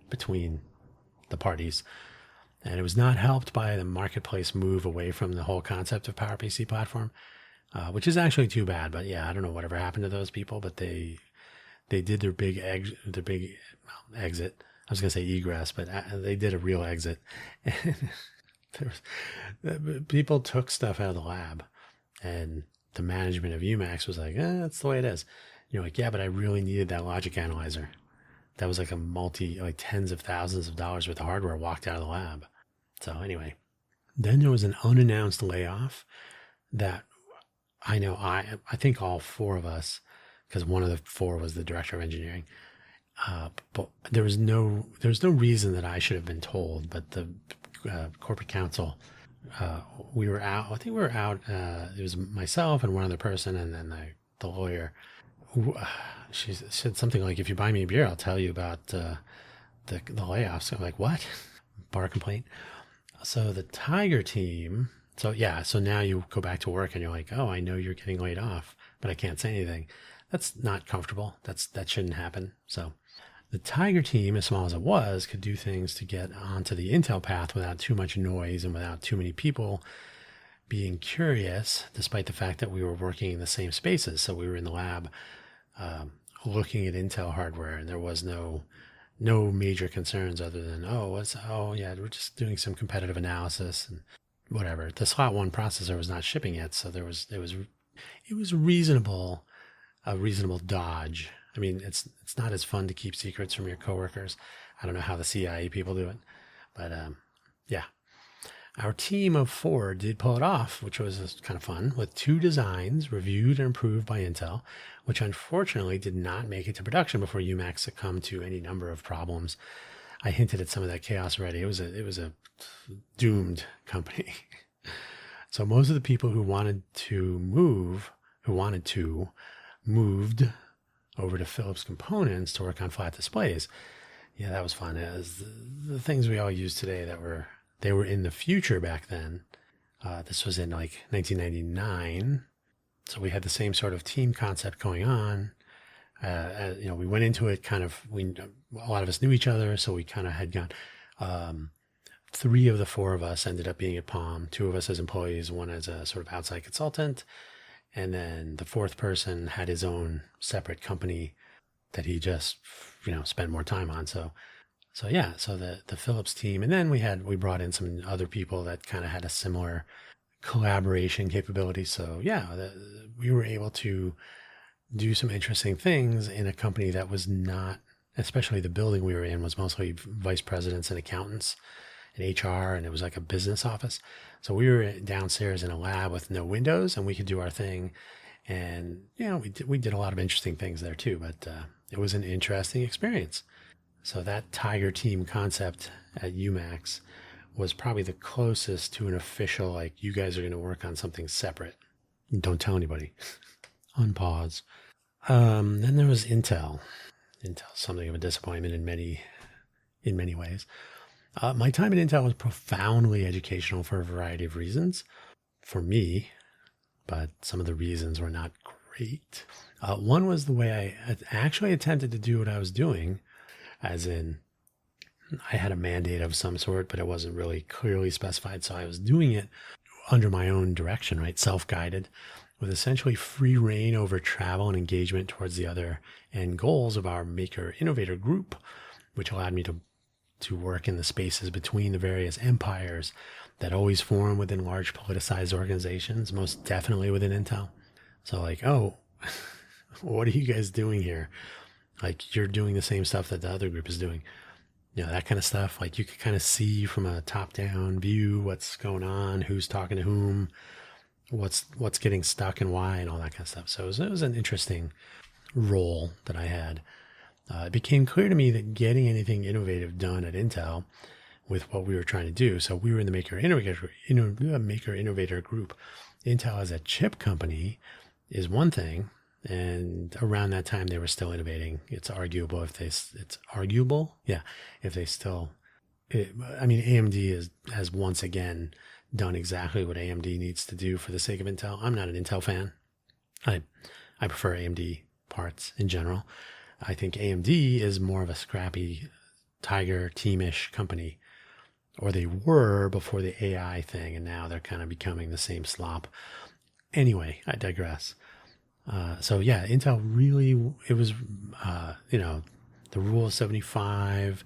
between the parties. And it was not helped by the marketplace move away from the whole concept of PowerPC platform, which is actually too bad. But yeah, I don't know whatever happened to those people, but they did their big exit. I was going to say egress, but they did a real exit. People took stuff out of the lab, and the management of UMax was like, that's the way it is. You're like, yeah, but I really needed that logic analyzer. That was like tens of thousands of dollars worth of hardware walked out of the lab. So anyway, then there was an unannounced layoff that I know I think all four of us, because one of the four was the director of engineering, but there was no reason that I should have been told, but the corporate counsel, we were out. I think we were out. It was myself and one other person, and then the lawyer. She said something like, "If you buy me a beer, I'll tell you about the layoffs." I'm like, "What?" Bar complaint. So the Tiger team. So now you go back to work and you're like, "Oh, I know you're getting laid off, but I can't say anything." That's not comfortable. That shouldn't happen. So the Tiger team, as small as it was, could do things to get onto the Intel path without too much noise and without too many people being curious, despite the fact that we were working in the same spaces. So we were in the lab looking at Intel hardware, and there was no major concerns other than, we're just doing some competitive analysis and whatever. The slot 1 processor was not shipping yet, so it was reasonable, a reasonable dodge. I mean, it's not as fun to keep secrets from your coworkers. I don't know how the CIA people do it, but yeah. Our team of 4 did pull it off, which was kind of fun, with 2 designs reviewed and approved by Intel, which unfortunately did not make it to production before UMax succumbed to any number of problems. I hinted at some of that chaos already. It was a doomed company. So most of the people who wanted to moved over to Philips Components to work on flat displays. Yeah, that was fun. It was the things we all use today they were in the future back then. This was in like 1999. So we had the same sort of team concept going on. We went into it a lot of us knew each other. So we kind of had gone, 3 of the 4 of us ended up being at Palm, 2 of us as employees, 1 as a sort of outside consultant. And then the 4th person had his own separate company that he just, spent more time on. So the Philips team, and then we brought in some other people that kind of had a similar collaboration capability. So we were able to do some interesting things in a company that was not, especially the building we were in was mostly vice presidents and accountants and HR, and it was like a business office. So we were downstairs in a lab with no windows, and we could do our thing. And we did a lot of interesting things there too, but it was an interesting experience. So that Tiger team concept at UMax was probably the closest to an official, like, you guys are going to work on something separate. Don't tell anybody. Unpause. Then there was Intel. Intel, something of a disappointment in many ways. My time at Intel was profoundly educational for a variety of reasons. For me, but some of the reasons were not great. One was the way I actually attempted to do what I was doing, as in I had a mandate of some sort, but it wasn't really clearly specified. So I was doing it under my own direction, right? Self-guided, with essentially free reign over travel and engagement towards the other end goals of our Maker Innovator group, which allowed me to work in the spaces between the various empires that always form within large politicized organizations, most definitely within Intel. So what are you guys doing here? Like, you're doing the same stuff that the other group is doing. That kind of stuff. Like, you could kind of see from a top-down view what's going on, who's talking to whom, what's getting stuck and why, and all that kind of stuff. So it was an interesting role that I had. It became clear to me that getting anything innovative done at Intel with what we were trying to do. So we were in the maker innovator group. Intel as a chip company is one thing, and around that time they were still innovating. It's arguable if they still. AMD has once again done exactly what AMD needs to do for the sake of Intel. I'm not an Intel fan. I prefer AMD parts in general. I think AMD is more of a scrappy Tiger teamish company, or they were before the AI thing, and now they're kind of becoming the same slop. Anyway, I digress. Intel really, it was, the rule of 75,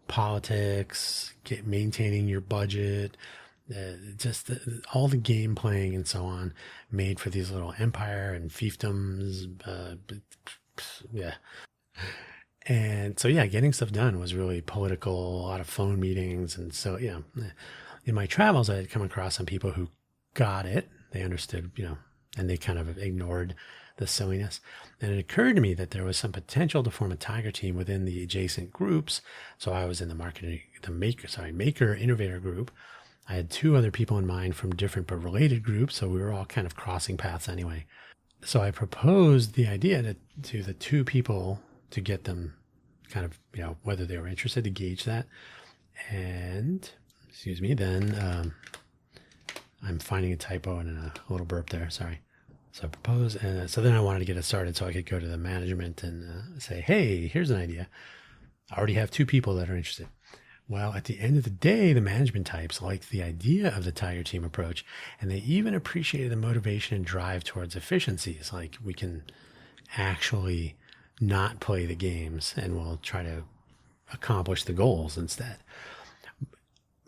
politics, maintaining your budget, all the game playing and so on, made for these little empire and fiefdoms. And so, getting stuff done was really political, a lot of phone meetings. And so, in my travels, I had come across some people who got it. They understood, and they kind of ignored the silliness. And it occurred to me that there was some potential to form a Tiger team within the adjacent groups. So I was in the maker innovator group. I had two other people in mind from different but related groups. So we were all kind of crossing paths anyway. So I proposed the idea to the two people to get them kind of, whether they were interested, to gauge that. And, then I'm finding a typo and a little burp there. Sorry. So I proposed, and so then I wanted to get it started so I could go to the management and say, hey, here's an idea. I already have two people that are interested. Well, at the end of the day, the management types liked the idea of the Tiger team approach, and they even appreciated the motivation and drive towards efficiencies. Like, we can actually not play the games and we'll try to accomplish the goals instead.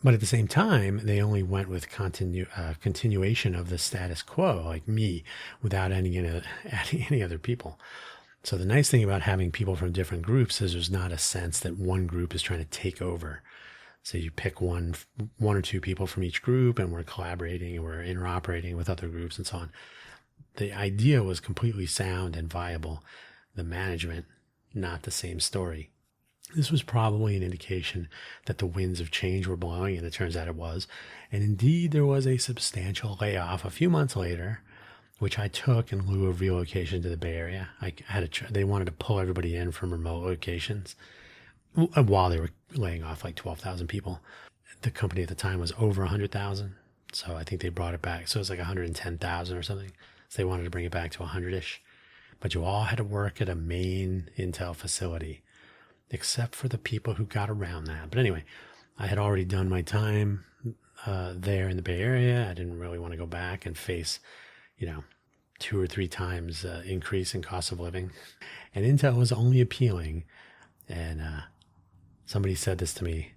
But at the same time, they only went with continuation of the status quo, like me, without adding any other people. So the nice thing about having people from different groups is there's not a sense that one group is trying to take over. So you pick one or two people from each group, and we're collaborating and we're interoperating with other groups and so on. The idea was completely sound and viable. The management, not the same story. This was probably an indication that the winds of change were blowing, and it turns out it was. And indeed, there was a substantial layoff a few months later, which I took in lieu of relocation to the Bay Area. They wanted to pull everybody in from remote locations while they were laying off like 12,000 people. The company at the time was over 100,000, so I think they brought it back. So it was like 110,000 or something. So they wanted to bring it back to 100-ish. But you all had to work at a main Intel facility, except for the people who got around that. But anyway, I had already done my time there in the Bay Area. I didn't really want to go back and face, 2 or 3 times increase in cost of living. And Intel was only appealing. And somebody said this to me.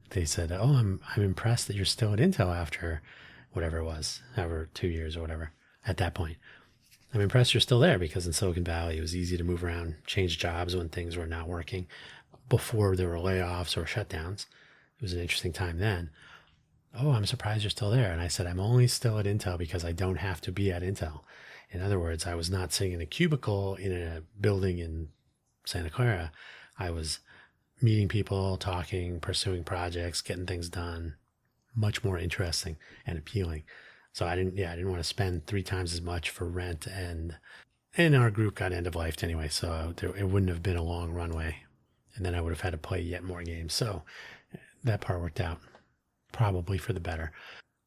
They said, oh, I'm impressed that you're still at Intel after whatever it was, however, 2 years or whatever at that point. I'm impressed you're still there, because in Silicon Valley, it was easy to move around, change jobs when things were not working before there were layoffs or shutdowns. It was an interesting time then. Oh, I'm surprised you're still there. And I said, I'm only still at Intel because I don't have to be at Intel. In other words, I was not sitting in a cubicle in a building in Santa Clara. I was meeting people, talking, pursuing projects, getting things done. Much more interesting and appealing. So I didn't want to spend 3 times as much for rent, and our group got end of life anyway. So it wouldn't have been a long runway, and then I would have had to play yet more games. So that part worked out probably for the better.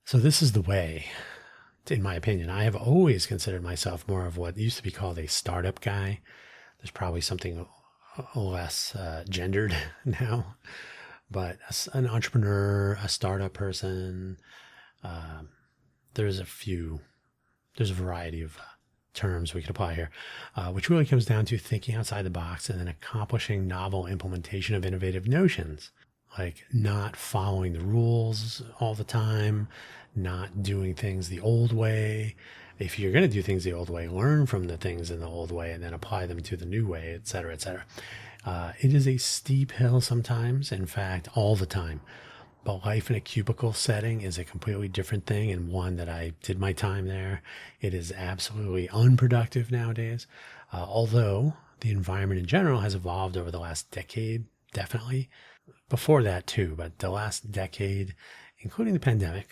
So this is the way, in my opinion. I have always considered myself more of what used to be called a startup guy. There's probably something less gendered now, but an entrepreneur, a startup person. There's a variety of terms we could apply here, which really comes down to thinking outside the box and then accomplishing novel implementation of innovative notions, like not following the rules all the time, not doing things the old way. If you're going to do things the old way, learn from the things in the old way and then apply them to the new way, et cetera, et cetera. It is a steep hill sometimes, in fact, all the time. But life in a cubicle setting is a completely different thing, and one that I did my time there. It is absolutely unproductive nowadays, although the environment in general has evolved over the last decade, definitely. before that too, but the last decade, including the pandemic.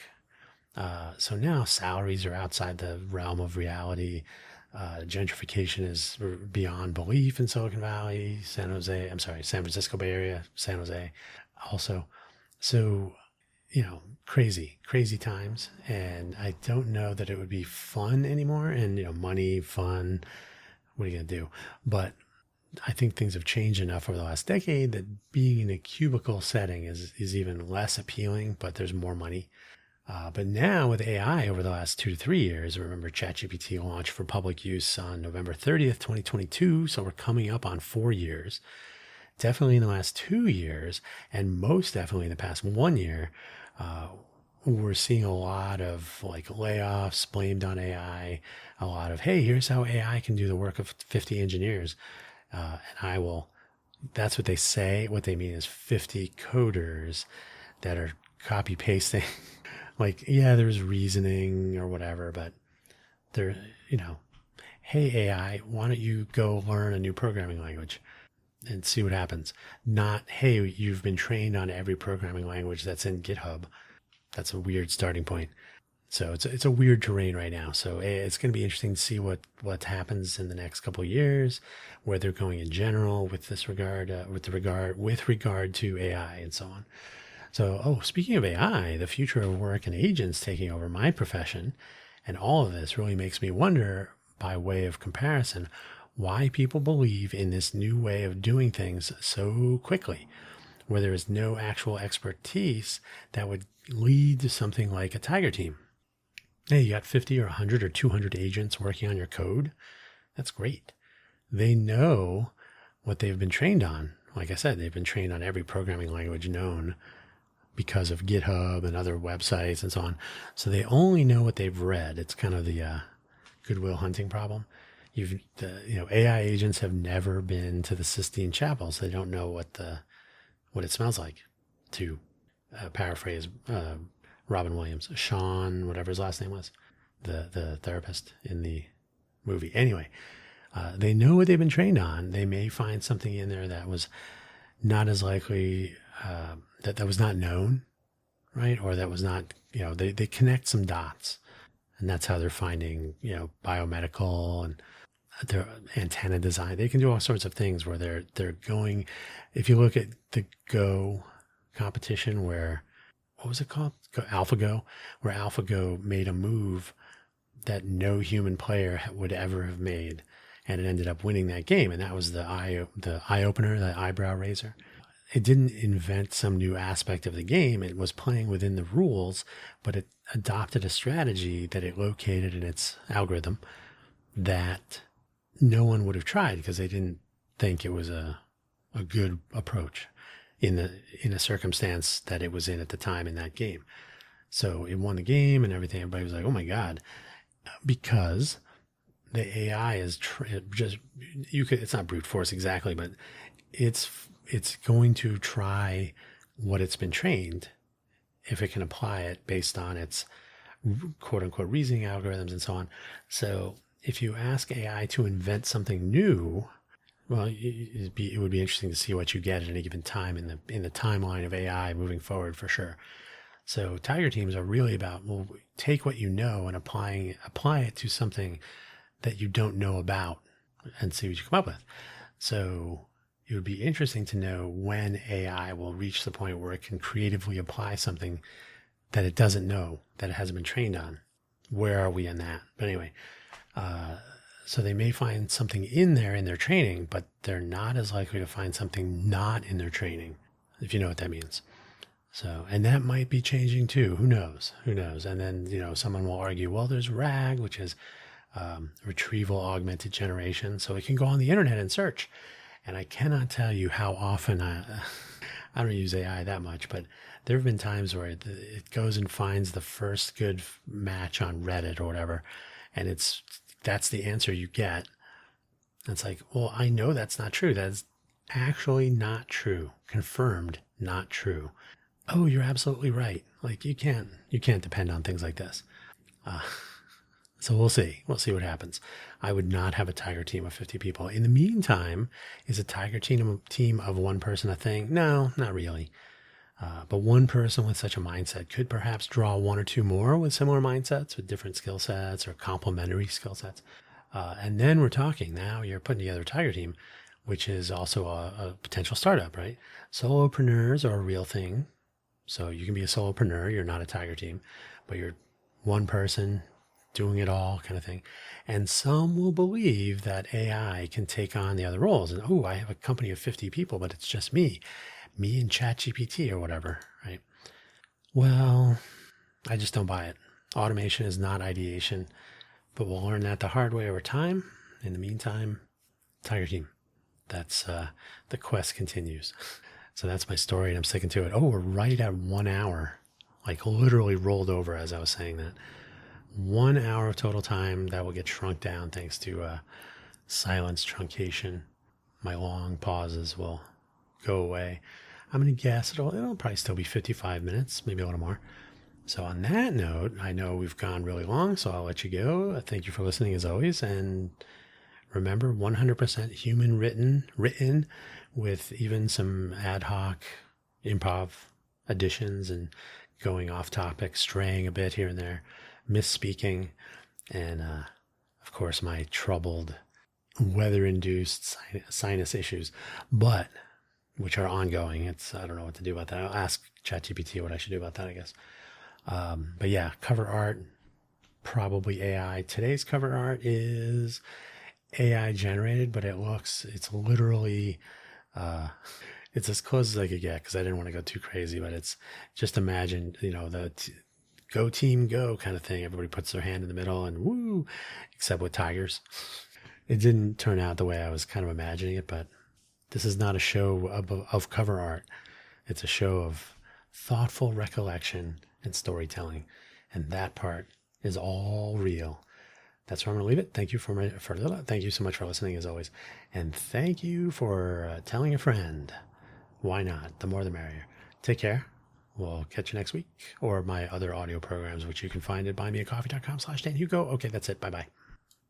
So now salaries are outside the realm of reality. Gentrification is beyond belief in Silicon Valley, San Francisco Bay Area, San Jose also. So, crazy, crazy times. And I don't know that it would be fun anymore. And, money, fun, what are you going to do? But I think things have changed enough over the last decade that being in a cubicle setting is even less appealing, but there's more money. But now with AI over the last 2 to 3 years, remember ChatGPT launched for public use on November 30th, 2022. So we're coming up on 4 years. Definitely in the last 2 years, and most definitely in the past 1 year, we're seeing a lot of like layoffs blamed on AI, a lot of, hey, here's how AI can do the work of 50 engineers. That's what they say. What they mean is 50 coders that are copy pasting. Like, yeah, there's reasoning or whatever, but they're, hey, AI, why don't you go learn a new programming language and see what happens? Not, hey, you've been trained on every programming language that's in GitHub. That's a weird starting point. So it's a weird terrain right now. So it's going to be interesting to see what happens in the next couple of years, where they're going in general with this regard, with regard to AI and so on. So, speaking of AI, the future of work and agents taking over my profession, and all of this really makes me wonder, by way of comparison, why people believe in this new way of doing things so quickly, where there is no actual expertise that would lead to something like a tiger team. Hey, you got 50 or 100 or 200 agents working on your code. That's great. They know what they've been trained on. Like I said, they've been trained on every programming language known because of GitHub and other websites and so on. So they only know what they've read. It's kind of the Goodwill Hunting problem. AI agents have never been to the Sistine Chapel, so they don't know what it smells like. To paraphrase Robin Williams, Sean, whatever his last name was, the therapist in the movie. Anyway, they know what they've been trained on. They may find something in there that was not as likely, that was not known, right? Or that was not, they connect some dots, and that's how they're finding, biomedical and their antenna design. They can do all sorts of things where they're going. If you look at the Go competition, where, what was it called? AlphaGo, where AlphaGo made a move that no human player would ever have made, and it ended up winning that game. And that was the eye opener, the eyebrow raiser. It didn't invent some new aspect of the game. It was playing within the rules, but it adopted a strategy that it located in its algorithm that no one would have tried because they didn't think it was a good approach in a circumstance that it was in at the time in that game. So it won the game and everything. Everybody was like, oh my God, because the AI is it's not brute force exactly, but it's going to try what it's been trained if it can apply it based on its quote unquote reasoning algorithms and so on. So if you ask AI to invent something new, well, it would be interesting to see what you get at any given time in the timeline of AI moving forward, for sure. So tiger teams are really about, well, take what you know and apply it to something that you don't know about and see what you come up with. So it would be interesting to know when AI will reach the point where it can creatively apply something that it doesn't know, that it hasn't been trained on. Where are we in that? But anyway, so they may find something in their training, but they're not as likely to find something not in their training, if you know what that means. So, and that might be changing too. Who knows? And then, someone will argue, well, there's RAG, which is retrieval augmented generation. So it can go on the internet and search. And I cannot tell you how often I don't use AI that much, but there have been times where it goes and finds the first good match on Reddit or whatever. And that's the answer you get. It's like, well, I know that's not true. That's actually not true. Confirmed, not true. Oh, you're absolutely right. Like you can't depend on things like this. So we'll see. We'll see what happens. I would not have a tiger team of 50 people. In the meantime, is a tiger team of one person a thing? No, not really. But one person with such a mindset could perhaps draw one or two more with similar mindsets, with different skill sets or complementary skill sets. And then we're talking, now you're putting together a tiger team, which is also a potential startup, right? Solopreneurs are a real thing. So you can be a solopreneur. You're not a tiger team, but you're one person doing it all kind of thing. And some will believe that AI can take on the other roles. And, oh, I have a company of 50 people, but it's just me and ChatGPT or whatever, right? Well, I just don't buy it. Automation is not ideation, but we'll learn that the hard way over time. In the meantime, tiger team. That's the quest continues. So that's my story, and I'm sticking to it. Oh, we're right at 1 hour. Like literally rolled over as I was saying that. 1 hour of total time that will get shrunk down thanks to silence truncation. My long pauses will go away. I'm going to guess it'll probably still be 55 minutes, maybe a little more. So on that note, I know we've gone really long, so I'll let you go. Thank you for listening as always. And remember, 100% human written with even some ad hoc improv additions and going off topic, straying a bit here and there, misspeaking, and of course my troubled weather-induced sinus issues, but which are ongoing. I don't know what to do about that. I'll ask ChatGPT what I should do about that, I guess. But yeah, cover art, probably AI. Today's cover art is AI generated, but it's literally, it's as close as I could get because I didn't want to go too crazy, but it's just imagine, the go team go kind of thing. Everybody puts their hand in the middle and woo, except with tigers. It didn't turn out the way I was kind of imagining it, but this is not a show of cover art. It's a show of thoughtful recollection and storytelling. And that part is all real. That's where I'm going to leave it. Thank you thank you so much for listening as always. And thank you for telling a friend. Why not? The more the merrier. Take care. We'll catch you next week, or my other audio programs, which you can find at buymeacoffee.com/Dan Hugo. Okay, that's it. Bye-bye.